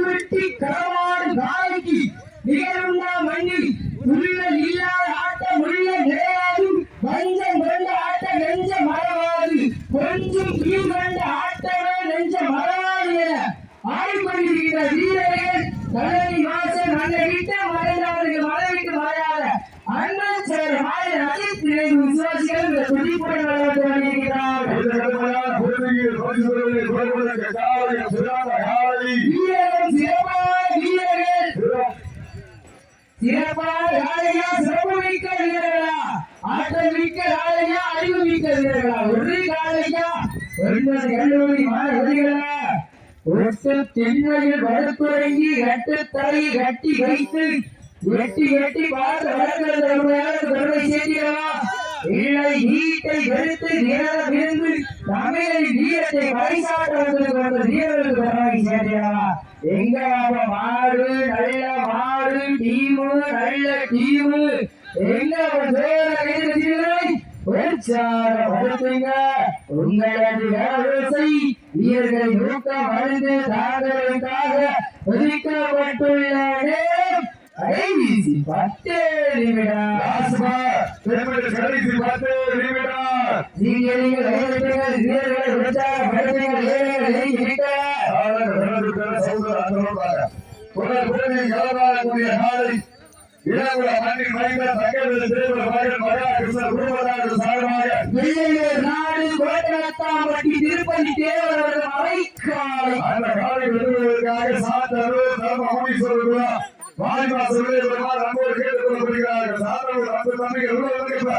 விட்டு களவாடு காலைக்கு நிகழ்வுண்டா மண்ணில் உள்ள இல்லாத ஆட்டம் உள்ள கிடையாது வஞ்சம் கொண்ட ஆட்டம் நெஞ்ச மறவாது கொஞ்சம் கீழ் கொண்ட ஆட்டமே நெஞ்ச மறவாது என ஆடிக்கொண்டிருக்கிற வீரர்கள் கழனி வாசல் மண்ணிட்ட மறைந்தார்கள் மலைவிட்டு மறையாத அண்ணன் சேர மாநில அனைத்து நினைவு விசுவாசிகள் இந்த துடிப்புடன் விளையாட்டு வருகிறார்கள். வீரர்கள் சிறப்பான வீரர்கள் சிறப்பான ராஜையா சிறப்பு மிக்க வீரர்களா ஆற்றல் மிக்க ராஜையா அறிவு மிக்க வீரர்களா ஒரு காலையா ஒன்பது கல்லூரி மாணவர்களா ஒட்டு தென்மையில் வலுத்துறங்கி கட்டு தலை கட்டி வைத்து எட்டி எட்டி பார்த்து வளர்க்கிறது கருவை சேர்க்கிறவா இல்லை நீட்டை வெறுத்து நிறத விருந்து தமிழின் வீரத்தை பரிசாட்ட வந்திருக்கிற வீரர்களுக்கு கருவை சேர்க்கிறவா எங்க மாடு நல்ல மாடு டீமு நல்ல டீமு எங்க உற்சாகப்படுத்துங்க உங்களது வேலை வீரர்களை நோக்க மருந்து தாங்களுக்காக ஒதுக்கப்பட்டுள்ளது. கடைசி 10 நிமிடம் கடைசி 10 நிமிடம் நீங்கள் வீரர்களை உற்சாகப்படுத்துங்கள் இளங்குள மண்ணின் மைந்தர் தங்கவேல் திருமண மகன் மகா கிருஷ்ண குடும்பத்தார் சார்பாக வெள்ளையூர் நாடு கோட்டரத்தாம்பட்டி திருப்பதி தேவர் அவர்கள் அரைக்காலை அந்த காலை வெல்லுவதற்காக சாத்தனூர் தர்ம அமீஸ்வரர் வாலிபா சொல்லே பெருமாள் அன்போடு கேட்டுக் கொள்ளப்படுகிறார்கள். சாத்தனூர் அன்பு தம்பிகள் உருவதற்காக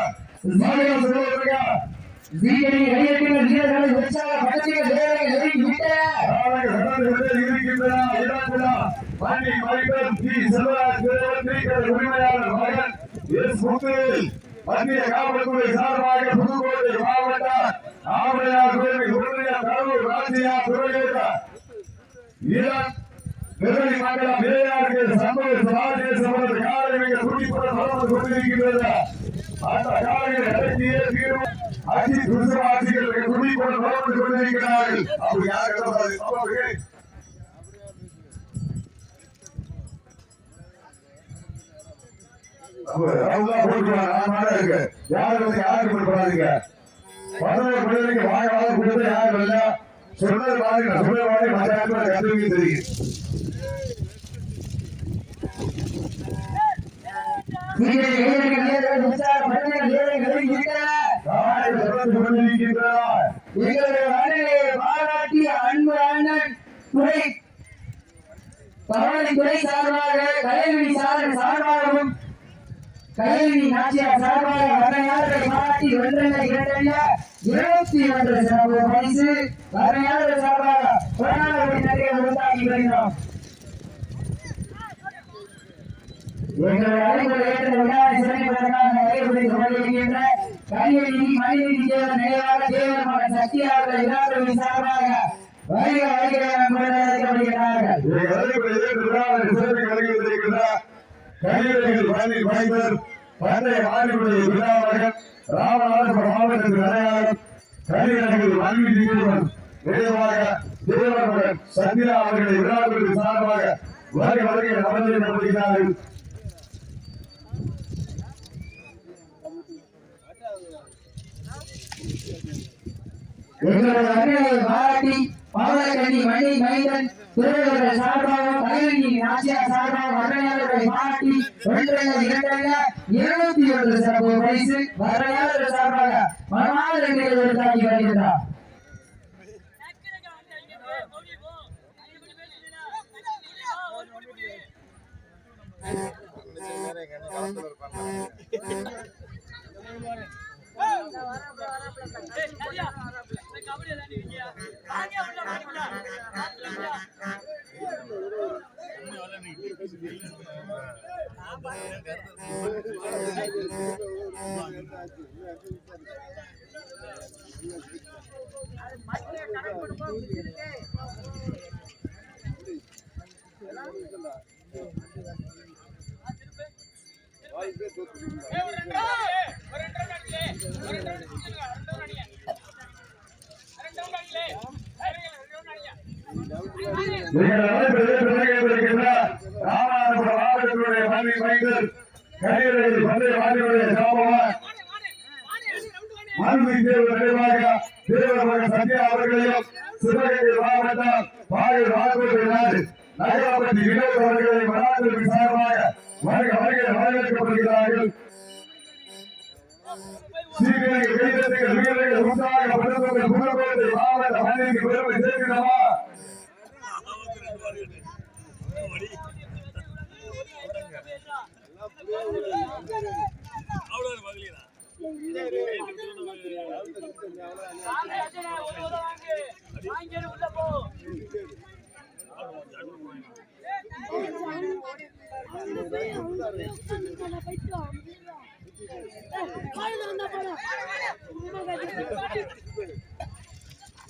வீரர்களை வீரர்களை உற்சாகப்படுத்துங்கள் வீரர்களை நெருங்கிவிட்ட இருக்கின்றன இளங்குள மண்ணின் மைந்தர் டி செல்வராஜ் உரிமையாளர் மகன் எஸ் முத்து மத்திய காவல்துறை சார்பாக புதுக்கோட்டை மாவட்ட ஆவணையார் கோவில் உடனடியா கடலூர் ராஜியா துறையோட நிர்ணய மண்டலம் வேளாண்மை சம்பவ ராஜேஸ்வரர் காலை மிக துடிப்புடன் வளர்ந்து கொண்டிருக்கின்றது. அந்த காலையில் நடத்திய தீர்வு அதி துரிதவாசிகள் துடிப்புடன் வளர்ந்து கொண்டிருக்கிறார்கள். அவர் யார் அவர்கள் யாருக்கு போடாதீங்க வாங்க வாங்க கொடுத்து யாரும் இல்ல சொன்னது பாருங்க சொல்ல மாதிரி மற்ற கத்துவீங்க தெரியும். பாராட்டி அன்பு அண்ணன் துறை துறை சார்பாக கலைவி சார்பாகவும் கலைவி நாச்சியார் சார்பாக வரையாளரை மாற்றி ஒன்றல்ல இரண்டல்ல 21 சிறப்பு பரிசு வரையாளர் சார்பாக பொருளாதார நிறைய உண்டாக்கி வருகிறோம். எங்களுடைய அறிவுரை ஏற்ற விழாவை சிறப்பிப்பதற்காக நடைபெற்று கொண்டிருக்கின்ற கல்வி மனித தேவர் நினைவாக தேவர் மகன் சக்தி அவர்கள் இராணுவ சார்பாக வருக வருக கொண்டாடப்படுகிறார்கள். பண்டைய மாநில விழாவர்கள் ராமநாதபுரம் மாவட்டத்தில் அடையாளம் கலிநகரில் மல்வி தீபம் நினைவாக தேவர்களுடன் சந்திரா அவர்களை விழாவிற்கு சார்பாக வருக வருகை அமர்ந்திருக்கப்படுகிறார்கள். எங்களுடைய அன்னையை பாராட்டி பாவலக்கண்ணி மணி மைந்தன் திருவள்ளுவர் சார்பாக கலைஞி நாச்சியார் சார்பாக வரையாளர்களை பாராட்டி ஒன்றல்ல இரண்டல்ல 21 சிறப்பு பரிசு வரையாளர் சார்பாக மனமார்ந்த நன்றிகளை உண்டாக்கி வருகிறார். நீங்கள் கல்வி மைந்தர் கலைஞர்கள் பந்தய மாநில ஜாபவான் மாண்புமிகு தேர்வு நிறைவாக தேவர் சத்யா அவர்களையும் சிவகங்கை மாவட்டம் பாயூர் வாக்குறுதி நாடு நகராட்சி வினோத் அவர்களை வரலாற்று சார்பாக வரவேற்கப்படுகிறார்கள். சீக்கிரம் வீரர்கள் வீரர்கள் உற்சாகப்படுத்தும் புதுக்கோட்டை மாவட்ட மண்ணிற்கு பெருமை சேர்க்கிறவா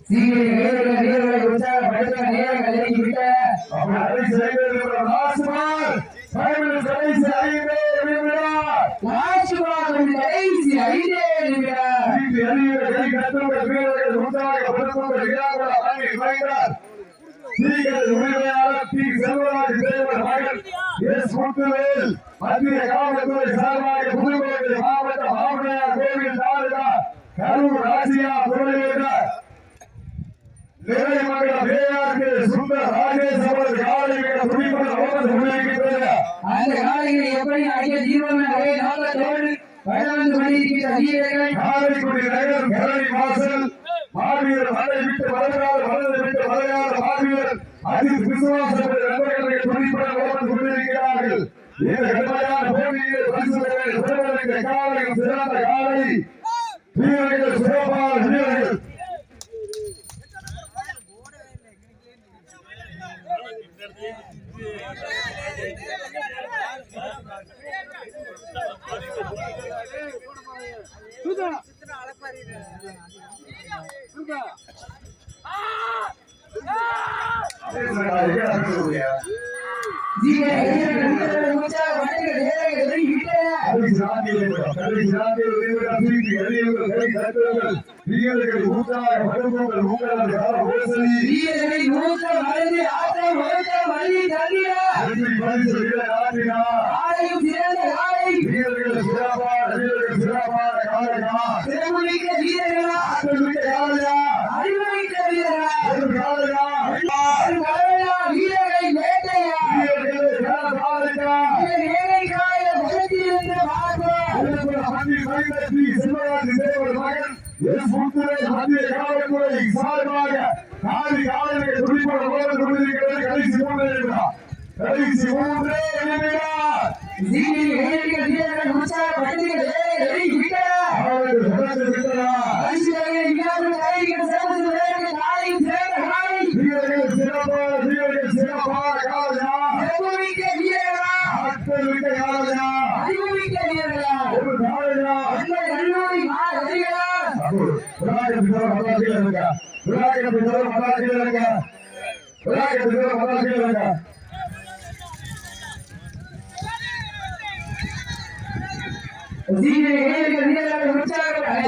வீரர்களை உற்சாகப்படுத்த நேரங்கள் நெருங்கிவிட்ட மத்திய காவல்துறை சார்பாக புதுக்கோட்டை மாவட்ட மாவட்ட கோவில் தாலுகா கரூர் ராசியா துறையினர் சுந்தர் ராஜேஷ் அவர்கள் காலையில் அந்த காலைகளை எப்படி அடிக்க ஜீவன் நோக்கத்தோடு வளர்ந்து கொண்டிருக்கின்ற வீரர்கள் காரைக்குடி நகர் கரணி வாசல் மாவீரர் மலை விட்டு வருகிறார் வலது விட்டு வருகிறார் மாவீரர் அஜித் விசுவாசப்படி நண்பர்களுக்கு துணிப்பட ஓட்டு கொண்டிருக்கிறார்கள். இந்த கடுமையான போட்டியில் பரிசுகளை காலையில் சிறந்த காலை வீரர்கள் சிறப்பான வீரர்கள் மத்திய காவல்துறை சார்பாக காலை காலையில் துணிப்பட ஓடு கொண்டிருக்கிறது. கடைசி மூன்றே உற்சாகம்